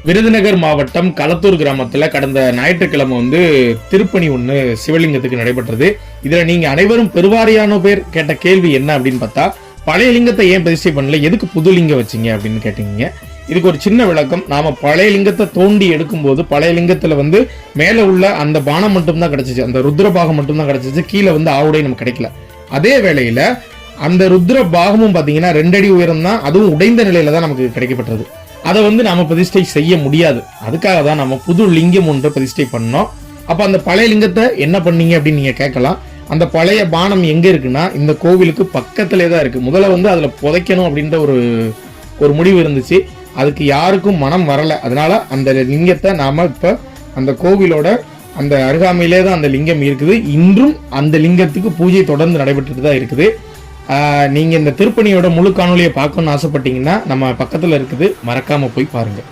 விருதுநகர் மாவட்டம் களத்தூர் கிராமத்துல கடந்த ஞாயிற்றுக்கிழமை திருப்பணி ஒண்ணு சிவலிங்கத்துக்கு நடைபெற்றது. இதுல நீங்க அனைவரும் பெருவாரியான பேர் கேட்ட கேள்வி என்ன அப்படின்னு பார்த்தா, பழைய லிங்கத்தை ஏன் பிரதிஷ்டை பண்ணல, எதுக்கு புது லிங்கம் வச்சீங்க அப்படின்னு கேட்டீங்க. இதுக்கு ஒரு சின்ன விளக்கம். நாம பழைய லிங்கத்தை தோண்டி எடுக்கும் போது பழைய லிங்கத்துல மேல உள்ள அந்த பானம் மட்டும்தான் கிடைச்சிச்சு, அந்த ருத்ரபாகம் மட்டும்தான் கிடைச்சிச்சு, கீழே ஆவுடை நமக்கு கிடைக்கல. அதே வேளையில அந்த ருத்ர பாகமும் பாத்தீங்கன்னா 2 அடி உயரம் தான், அதுவும் உடைந்த நிலையில தான் நமக்கு கிடைக்கப்பட்டது. அதை நாம பிரதிஷ்டை செய்ய முடியாது. அதுக்காக தான் நம்ம புது லிங்கம் ஒன்று பிரதிஷ்டை பண்ணோம். அப்ப அந்த பழைய லிங்கத்தை என்ன பண்ணீங்க அப்படின்னு நீங்க கேட்கலாம். அந்த பழைய பானம் எங்க இருக்குன்னா இந்த கோவிலுக்கு பக்கத்திலே தான் இருக்கு. முதல்ல அதுல புதைக்கணும் அப்படின்ற ஒரு முடிவு இருந்துச்சு. அதுக்கு யாருக்கும் மனம் வரல. அதனால அந்த லிங்கத்தை நாம இப்ப அந்த கோவிலோட அந்த அருகாமையிலே தான் அந்த லிங்கம் இருக்குது. இன்றும் அந்த லிங்கத்துக்கு பூஜை தொடர்ந்து நடைபெற்றுட்டு தான் இருக்குது. நீங்க இந்த திருப்பணியோட முழு காணொலியை பார்க்கணும்னு ஆசைப்பட்டீங்கன்னா நம்ம பக்கத்துல இருக்குது, மறக்காம போய் பாருங்க.